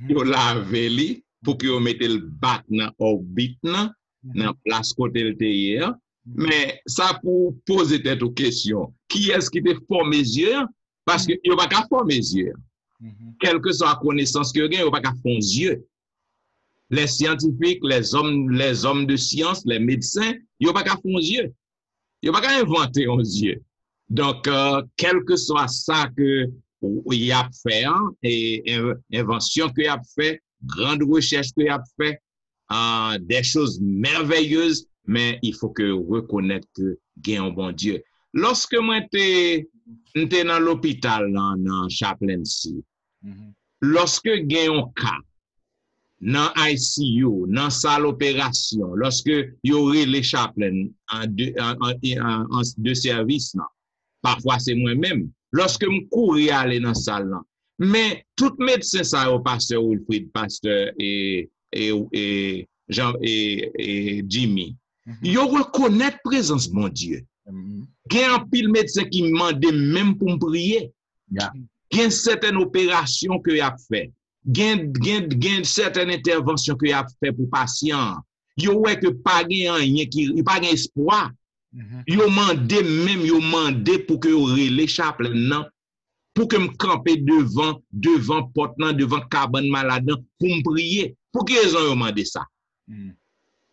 ils ont lavé les, pour qu'ils mettent le bac dans l'orbite, dans la place côté le hier. Mais ça pour poser cette question, qui est-ce qui te forme les yeux? Parce que ils n'ont pas qu'à former les yeux. Quelle que soit la connaissance que vous avez, ils n'ont pas qu'à former les yeux. Les scientifiques, les hommes de science, les médecins, ils n'ont pas qu'à former les yeux. Ils n'ont pas qu'à inventer les yeux. Donc, quel que soit ça que il a fait, hein, et invention qu'il a fait, grande recherche qu'il a fait, des choses merveilleuses, mais il faut que reconnaître que il y a un bon Dieu. Lorsque moi j'étais dans l'hôpital dans Chaplaincy, lorsque il y a un cas dans ICU, dans salle opération, lorsque il y aurait les chaplains en deux services, parfois c'est moi-même, lorsque je courais aller dans la salle, mais tout médecin, ça, au pasteur Wilfrid, pasteur et Jean et Jimmy, ils reconnaissent la présence de mon Dieu. Il y a un pile médecin qui me demande même pour me prier. Il y a certaines opérations que il a fait. Il y a certaines interventions que il a fait pour patients. Il y a que pas rien qui pas espoir. Il a demandé pour que les chaplains non pour que me camper devant porte devant cabane malade pour me prier. Pour qui ils ont demandé ça?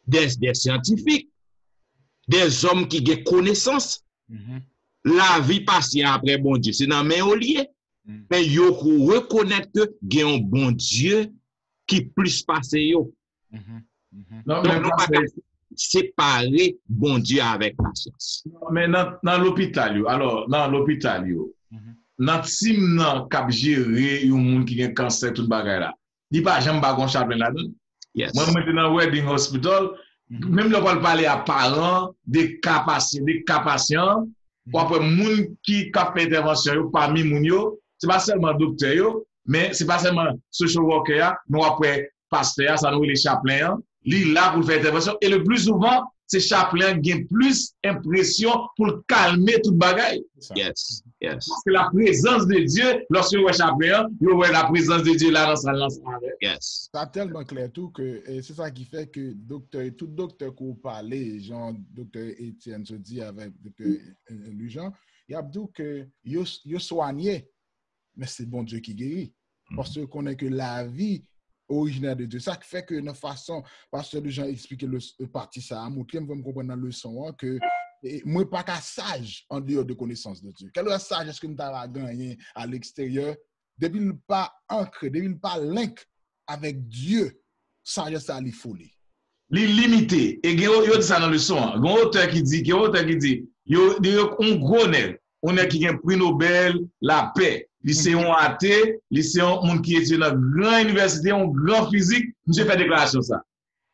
Des scientifiques, des hommes qui ont connaissance. La vie patient après bon Dieu, c'est dans main au lieu. Mais ils reconnaître que il y a un bon Dieu qui plus passe yo. Donc, nous pas séparer bon Dieu avec la science. Mais dans l'hôpital, alors, dans l'hôpital, dans team nan k'ap gérer yon moun qui gen cancer tout bagay là. Di pas jamais bagon chaplain là-dedans. Yes. Moi maintenant dans wedding hospital, même le va parler à parents des cas patients, ou après moun qui k'ap fait intervention yo parmi moun yo, c'est pas seulement docteur yo, mais c'est pas seulement social worker, nous après pasteur, ça nous les chaplain, li là pour faire intervention et le plus souvent c'est chaplain qui a plus impression pour calmer toute bagaille. Yes, yes. Parce que la présence de Dieu, lorsque vous êtes chaplain, vous voyez la présence de Dieu là dans sa lance. Yes. C'est tellement clair tout que c'est ça qui fait que tout docteur qu'on parlait, genre docteur Étienne se dit avec docteur Lujan, il y a dit que il soigné, mais c'est bon Dieu qui guérit. Parce qu'on est que la vie originaire de Dieu. Ça qui fait que de façon, pasteur Lujan expliquer le parti ça, moi je me comprendre dans le leçon que moi pas qu'à sage en dehors de connaissance de Dieu. Quel est sage est-ce que nous avons gagné à l'extérieur depuis le pas ancré, depuis le pas link avec Dieu, sagesse ça li folie. Li limité et yo dit ça dans le leçon. Gon auteur qui dit, yo on gros nèg, on est qui a prix Nobel la paix. Lycéen athée, lycéen monde qui étudie dans grande université, un grand physique, monsieur fait déclaration ça.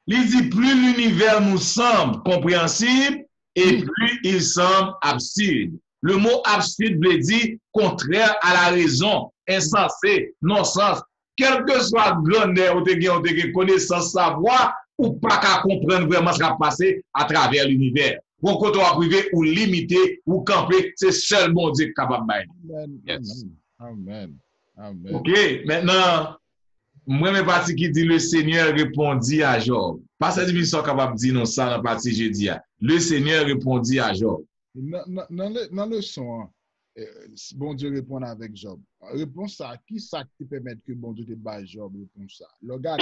Il dit plus l'univers nous semble compréhensible et plus il semble absurde. Le mot absurde veut dire contraire à la raison, insensé, non-sens. Quel que soit grandeur ou te connaissance, savoir ou pas qu'à comprendre vraiment ce qui a passé à travers l'univers. Bon, quand on va priver ou limiter ou camper, c'est seul bon Dieu capable de faire. Yes. Amen. Amen. Ok, maintenant, moi, mes parties qui dit le Seigneur répondit à Job. Pas cette division capable de dire non ça dans la partie je dis. Le Seigneur répondit à Job. Dans le son, bon Dieu répond avec Job. Réponse ça, qui ça qui permet que bon Dieu te bat Job répond ça. Le gars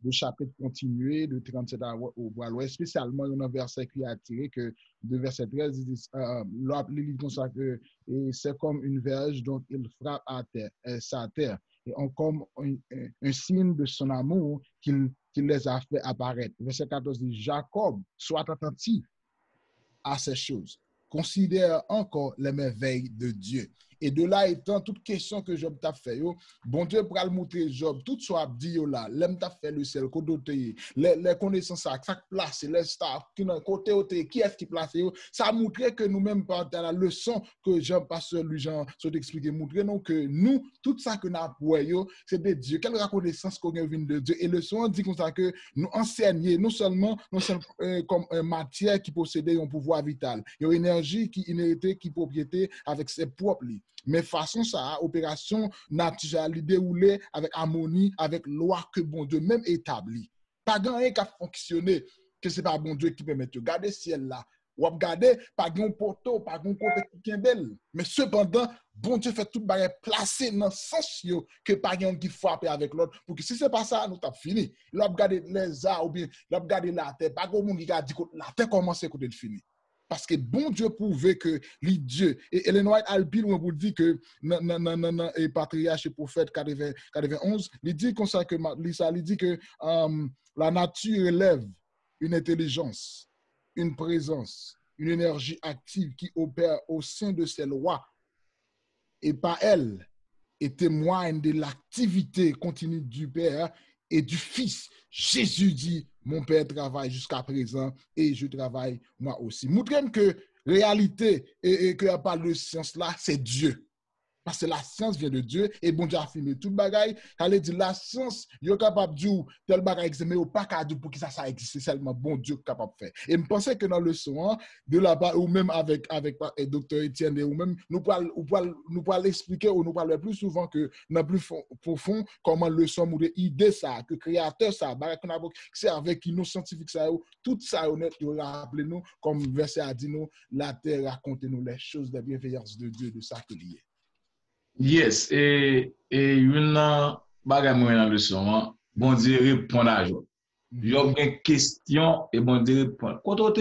le chapitre continué de 37 au voie l'ouest, spécialement dans un verset qui a attiré que de verset 13, il dit, il dit comme ça que c'est comme une verge dont il frappe à terre, sa terre, et comme un signe de son amour qu'il les a fait apparaître. Verset 14 dit, Jacob, sois attentif à ces choses. Considère encore les merveilles de Dieu. Et de là étant, toute question que Job t'a fait, yo, bon Dieu pour le montrer Job, tout soit dit yo là, l'aime t'a fait le ciel, les connaissances, ça place, les stars, qui dans côté, qui est-ce qui place, yo, ça a montré que nous-mêmes, par la leçon que Job, pasteur, lui, Jean, s'est expliqué, montrer non, que nous, tout ça que nous avons, c'est de Dieu. Quelle reconnaissance qu'on vient de Dieu. Et le son dit comme ça que nous enseignons, non seulement comme matière qui possédait un pouvoir vital, il y a une énergie qui inhérité, qui propriété avec ses propres lits. Mais façon ça, opération naturelle déroulée avec harmonie, avec loi que bon Dieu même établi. Pas rien qui a fonctionné, que c'est pas bon Dieu qui permet de garder le ciel là. Ou regarder, pas un poteau, pas un côté qui est belle. Mais cependant, bon Dieu fait tout bagage placé dans le sens que pas un qui frappe avec l'autre. Pour que si c'est pas ça, nous t'as fini. Là, regarder les arbres ou bien là, regarder la terre. Pas un monde qui a dit que la terre commence à côté de fini. Parce que bon Dieu prouvait que les dieux, et Ellen White Alpine, on vous dit que et patriarche et prophète 91, il dit comme ça que il dit que la nature élève une intelligence, une présence, une énergie active qui opère au sein de ses lois et par elle et témoigne de l'activité continue du Père et du Fils. Jésus dit, mon Père travaille jusqu'à présent et je travaille moi aussi. Montrez que réalité et que pas de science là, c'est Dieu. Parce que la science vient de Dieu et bon Dieu a filmé tout le bagaille. Elle dit la science, il est capable de dire tel bagaille existe, mais il n'y a pas qu'à dire pour que ça existe. C'est seulement bon Dieu qui est capable de faire. Et je pensais que dans le son, de là-bas, ou même avec Dr. Etienne, ou même nous pourrons l'expliquer, ou nous parler plus souvent que dans plus profond, comment le son ou des idées, ça, que créateur, ça, c'est avec qui nos scientifiques, ça, tout ça, honnête, il rappelez nous, comme verset a dit nous, la terre raconte nous les choses de bienveillance de Dieu, de ça qu'il y est. Yes, et une bagage dans le son, bon Dieu répond à Job. Job a une question et bon Dieu répond. Quand tu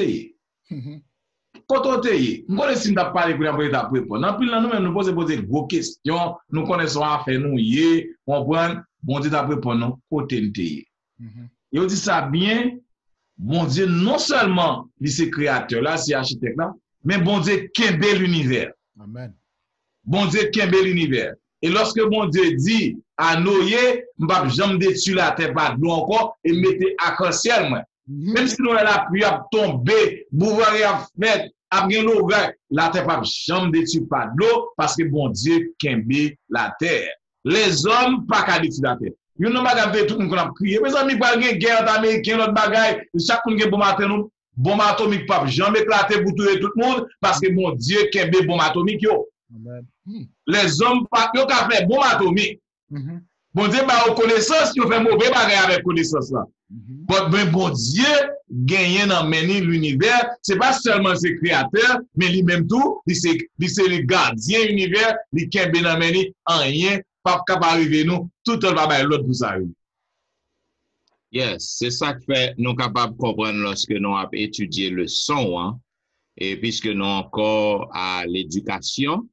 es, nous connaissons pas parler pour après ta répondre. Dans plus là nous-mêmes nous poser gros questions, nous connaissons affaire nous y comprendre, bon Dieu t'a répondre côté t'es. Et on dit ça bien, bon Dieu non seulement il c'est créateur là, c'est architecte là, mais bon Dieu kembe l'univers. Amen. Bon Dieu kembe l'univers. Et lorsque bon Dieu dit à Noé, m'pa jamais détruire la terre pas de l'eau encore et mettez arc-en-ciel moi. Même si nous la pluie a tombé, bouvari a fait, a bien l'orage, la terre pas jamais détruire pas de l'eau parce que bon Dieu kembe la terre. Les hommes pas qu'à détruire la terre. Yon nan bagay fait tout le monde a crié. Mes amis pas gen guerre américaine l'autre bagay, chaque monde gen bombe atomique, bombe atomique pas jamais éclater pour tuer tout le monde parce que bon Dieu kembe bombe atomique yo. Amen. Les hommes pas yo ka fait bombe atomique. Bon Dieu ba connaissance, yo fait mauvais bagay avec connaissance là. Bon Dieu gagne dans meni l'univers, c'est pas seulement ses créateurs, mais lui-même tout, c'est le gardien univers, il kembe dans meni rien pas capable arriver nous, tout le va ba l'autre pour ça. Yes, c'est ça que fait nous capables de comprendre lorsque nous avons étudié le son, hein, et puisque nous encore à l'éducation,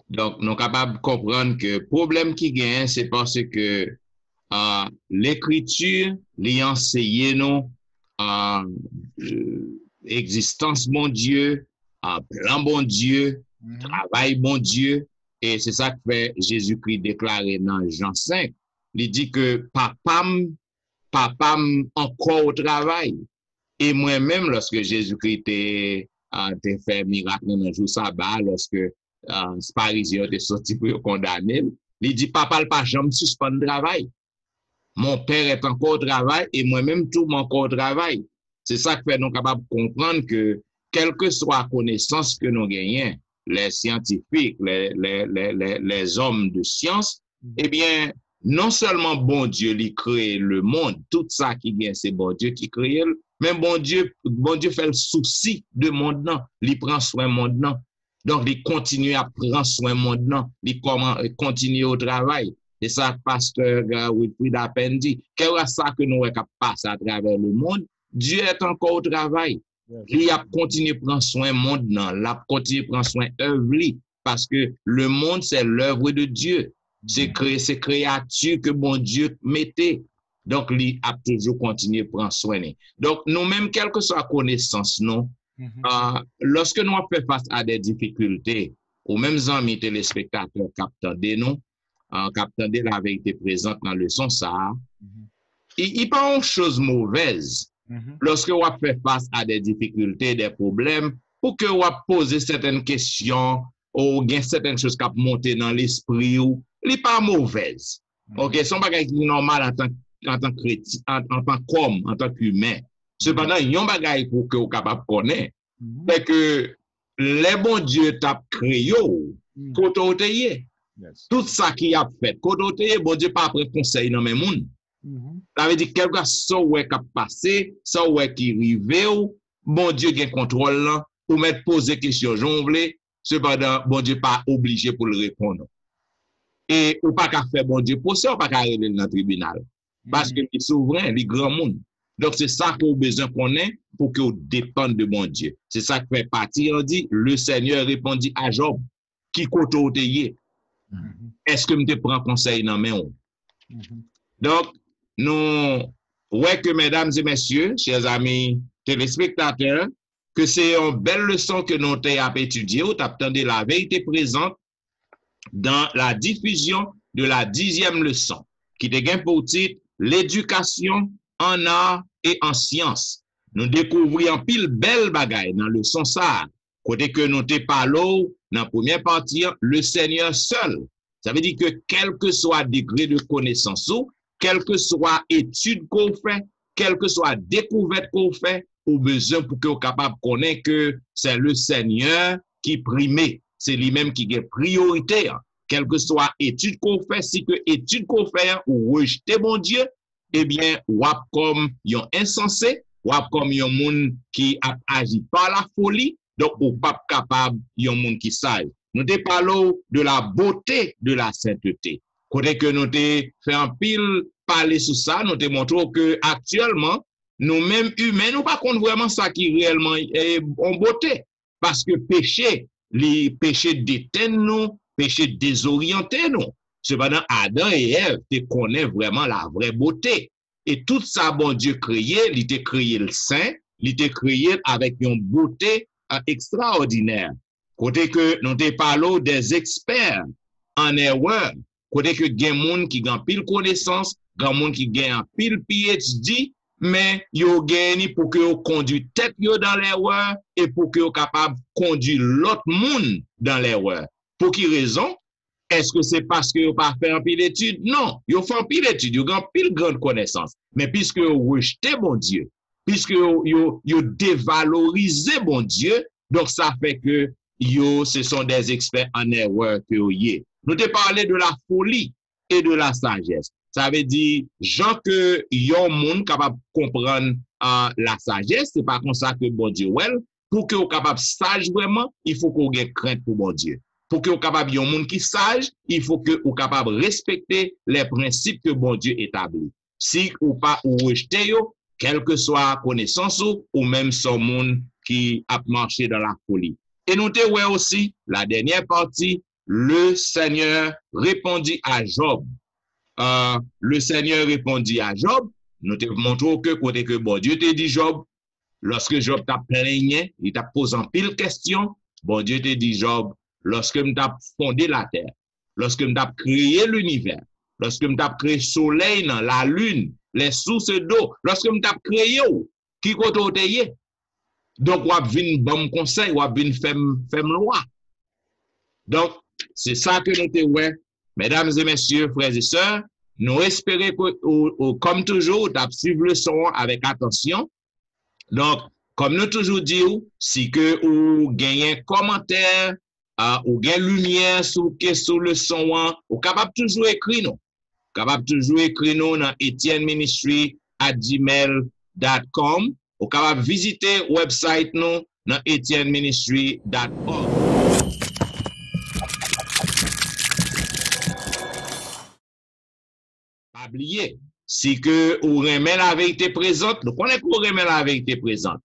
donc nous sommes capables de comprendre que le problème qui gagne, c'est parce que l'écriture, lui enseigne nous existence bon Dieu, plan bon Dieu, travail bon Dieu, et c'est ça que fait Jésus-Christ déclaré dans Jean 5. Il dit que papam encore au travail. Et moi-même, lorsque Jésus-Christ a fait miracle dans le jour sabbat, lorsque les Parisiens étaient sortis pour condamner, il dit, papa, le pas jamais suspendre le travail. Mon père est encore au travail et moi-même, tout mon encore au travail. C'est ça qui fait nous capables de comprendre que, quelle que soit la connaissance que nous gagnons, les scientifiques, les hommes de science, eh bien, non seulement bon Dieu lui crée le monde, tout ça qui vient, c'est bon Dieu qui crée, mais bon Dieu fait le souci de monde, il prend soin monde. Donc, il continue à prendre soin monde, il continue au travail. C'est ça, pasteur Wilfrid a peine dit. Quel est ça que nous avons passé à travers le monde? Dieu est encore au travail. Il a continué à prendre soin monde, il a continué à prendre soin œuvre, parce que le monde, c'est l'œuvre de Dieu. C'est créature que bon Dieu mettait. Donc, il a toujours continué à prendre soin. Donc, nous-mêmes, quelle que soit la connaissance, nous, lorsque nous avons fait face à des difficultés, ou même amis téléspectateurs captant des noms, captant de la vérité présente dans le son ça, il pas une chose mauvaise lorsque on fait face à des difficultés, des problèmes, pour que on poser certaines questions ou bien certaines choses qui montent dans l'esprit ou n'est pas mauvaise. OK, son bagage qui est normal en tant que chrétien, en tant qu'homme, en tant qu'humain. Cependant, il y a un bagage pour que vous capable de connaître, c'est que les bons dieux t'a créé, côté tout ça qui a fait, côté bon Dieu pas après conseil dans mes monde. Ça veut dire quelque chose qui a passé, ça qui arrive, bon Dieu gain contrôle là, pour mettre poser question, j'en voulais, cependant bon Dieu pas obligé pour le répondre. Et ou pas qu'à faire bon Dieu pour ça, ou pas qu'à aller dans le tribunal. Parce que les souverains, les grands mondes. Donc c'est ça qu'on a besoin qu'on ait pour qu'on dépende de bon Dieu. C'est ça qui fait partie, on dit, le Seigneur répondit à Job, qui côté est-ce que je prends conseil dans mes mains? Donc, nous, ouais que mesdames et messieurs, chers amis téléspectateurs, que c'est une belle leçon que nous avons étudiée, ou t'attendez la vérité présente dans la diffusion de la 10e leçon, qui te pour titre l'éducation en art et en sciences. Nous découvrons pile belle bagaille dans le leçon ça, côté que nous te parlons dans la première partie, le Seigneur seul. Ça veut dire que quel que soit degré de connaissance ou, quelle que soit étude qu'on fait, quelle que soit découverte qu'on fait, au besoin pour que vous capable de connaître que c'est le Seigneur qui primé. C'est lui-même qui est prioritaire. Quelle que soit étude qu'on fait, si que étude qu'on fait ou rejeter mon Dieu, eh bien, ou comme yon insensé, ou comme yon moun qui a agi par la folie, donc ou pas capable yon moun qui sage. Nous te parlons de la beauté de la sainteté. Côté que nous te fait un pile parler sur ça, nous te montrons que actuellement, nous-mêmes humains, nous pas compte vraiment ça qui réellement est en beauté. Parce que péché, les péchés déteignent nous, péché désorienté nous. Cependant, Adam et Ève te connaissent vraiment la vraie beauté. Et tout ça, bon Dieu créé, il t'a créé le saint, il t'a créé avec une beauté extraordinaire. Côté que nous te parlons des experts en erreur, côté que gen moun qui gagne pile connaissance, gen moun qui gagne pile PhD, mais yo gagné pour que yo conduit tête yo dans l'erreur et pour que yo capable conduire l'autre monde dans l'erreur. Pour qui raison? Est-ce que c'est parce que yo pas fait un pile d'études? Non, yo fait un pile d'études, yo gagne pile grande connaissance. Mais puisque yo rejeté bon Dieu, puisque yo dévalorisé bon Dieu, donc ça fait que yo, ce sont des experts en erreur que yo yé. Nous te parlé de la folie et de la sagesse. Ça veut dire, gens que yon moun capable comprendre la sagesse, c'est pas comme ça que bon Dieu, well, pour que vous capable sage vraiment, il faut qu'on ait crainte pour bon Dieu. Pour que vous capable yon moun qui sage, il faut que vous capable respecter les principes que bon Dieu établit. Si ou pas ou rejeter yo, quelle que soit connaissance ou même son monde qui a marché dans la folie. Et nous te ouais aussi, la dernière partie, le Seigneur répondit à Job. Le Seigneur répondit à Job. Nous te montrons que côté que bon Dieu te dit Job, lorsque Job t'a plaigné, il t'a posé en pile question, bon Dieu te dit Job, lorsque m't'a fondé la terre, lorsque m't'a créé l'univers, lorsque m't'a créé le soleil, la lune, les sources d'eau, lorsque m't'a créé, qui côté donc, on vient bon conseil, on vient faire loi. Donc, c'est ça que nous te ouais. Mesdames et messieurs, frères et sœurs, nous espérons que, comme toujours, tu as suivi le son avec attention. Donc, comme nous toujours disons, si que vous gagnez un commentaire, ou gagnez lumière sur le son, vous capable toujours écrire nous. Capable toujours écrire nous dans etienneministry@gmail.com. Vous capable visiter le website nous dans etienneministry.org. Pas oublier, si que vous remet la vérité présente, nous connaissons que vous remet la vérité présente.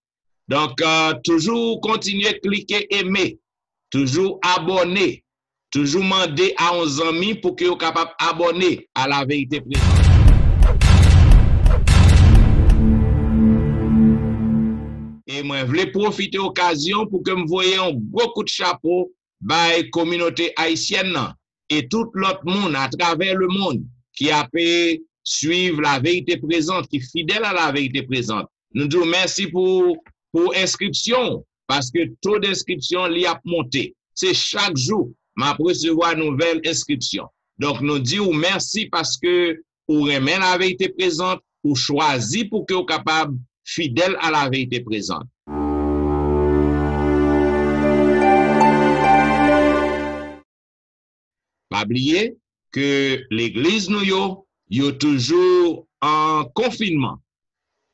Donc, toujours continuer de cliquer aimer, toujours abonner, toujours demander à vos amis pour que vous soyez capable d'abonner à la vérité présente. Et moi, je voulais profiter de l'occasion pour que me voyez un gros coup de chapeau by communauté haïtienne et tout l'autre monde à travers le monde qui a pu suivre la vérité présente, qui est fidèle à la vérité présente. Nous disons merci pour inscription, parce que taux d'inscription l'y a monté. C'est chaque jour, m'a recevoir nouvelle inscription. Donc, nous disons merci parce que vous remet la vérité présente, ou choisi pour que vous capable fidèle à la vérité présente. Pas oublier que l'église nous yo toujours en confinement.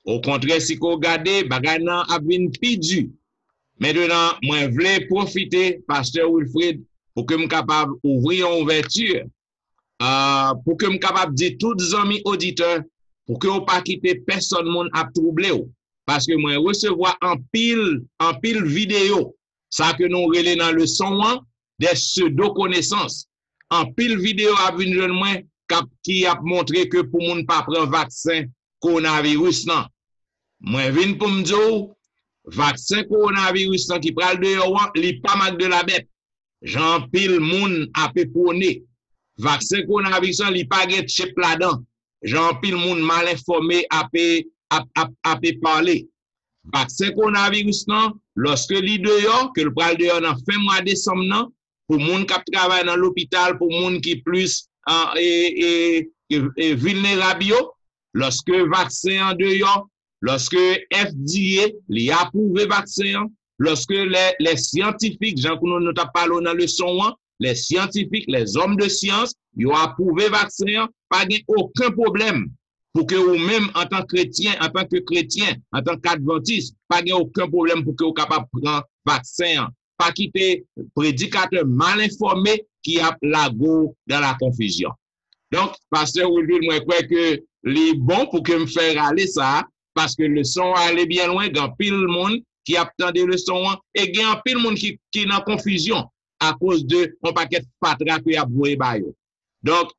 Au contraire, si vous regardez, bagay nan a vin pi du. Maintenant, moi voulais profiter, pasteur Wilfred, pour que me capable ouvrir une ouverture, pour que me capable dire tous les amis auditeurs, pour que vous pas quitter personne monde à troubler ou. Parce que moi recevoir en pile vidéo, ça que nous relais dans le son des pseudo connaissances. En pile vidéo a venu de moi qui a montré que pour moun pas prendre vaccin coronavirus non. Moi vinn pour me dire vaccin coronavirus qui pral de yo li pas mal de la bête. Jean pile moun a pe prôné. Vaccin coronavirus li pas gen chip là-dedans. Jean pile moun mal informé a pe parler. Vaccin coronavirus non lorsque li de yo que le pral de yo dans fin mois décembre non pour moun qui travaille dans l'hôpital, pour moun qui plus vulnérable, lorsque vaccin en dehors, lorsque FDA li approuvé vaccin, lorsque les scientifiques, Jean nous nous parlé dans le son, les scientifiques, les hommes de science, ils ont approuvé vaccin, pas aucun problème pour que vous-même en tant que chrétien, en tant qu'adventiste, pas aucun problème pour que vous capable prendre vaccin. Pas quitter prédicateur mal informé qui a la go dans la confusion. Donc, pasteur Wilfred, moi, je crois que les bon pour que me faire aller ça, parce que le son allait bien loin, il y a pile monde qui attendait le son, et il y a pile monde qui est en confusion à cause de un paquet de patra qui a voué bayo. Donc,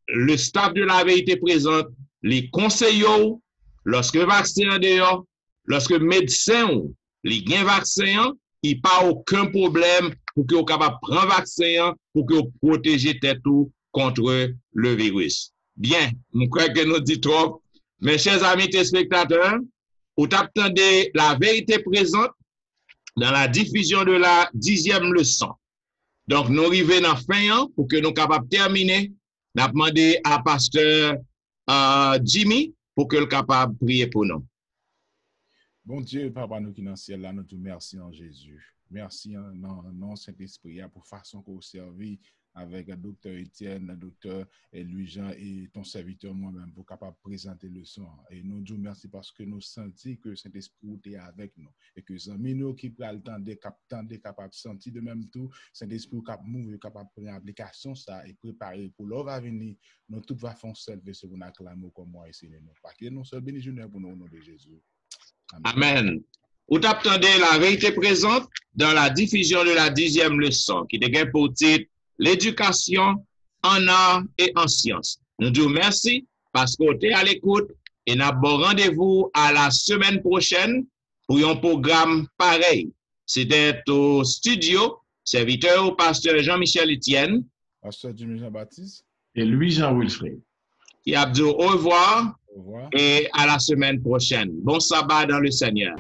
le staff de la vérité présente, les conseillers, lorsque vaccin dehors, lorsque médecin, les gain vaccin, il n'y a pas aucun problème pour que vous capable prendre vaccin pour que vous protégez tête contre le virus. Bien, je crois que nous dit trop. Mes chers amis téléspectateurs, vous attendez la vérité présente dans la diffusion de la 10e leçon. Donc, nous arrivons dans fin pour que nous capables terminer. Nous avons demandé à pasteur Jimmy pour que le capable prier pour nous. Bon Dieu, Papa, nous qui dans le ciel, là, nous te remercions en Jésus. Merci en nom Saint-Esprit pour façon qu'on servi avec le docteur Étienne, le docteur Louis-Jean et ton serviteur moi-même pour capable présenter le son. Et nous disons merci parce que nous sentons que Saint-Esprit est avec nous et que les amis nous qui prennent le temps de capable sentir de même tout, Saint-Esprit capable mouvoir, capable prendre application ça et préparer pour l'heure à venir. Nous tout va faire servir ce qu'on acclame comme moi et Seigneur. Parce que nous sommes bénis pour nous au nom de Jésus. Amen. Vous attendez la vérité présente dans la diffusion de la 10e leçon qui est pour titre l'éducation en art et en sciences. Nous disons merci parce que vous êtes à l'écoute et nous avons rendez-vous à la semaine prochaine pour un programme pareil. C'était au studio, serviteur au pasteur Jean-Michel Etienne, pasteur Jimmy Jean-Baptiste et Louis-Jean Wilfred. Qui a dit au revoir et à la semaine prochaine. Bon sabbat dans le Seigneur.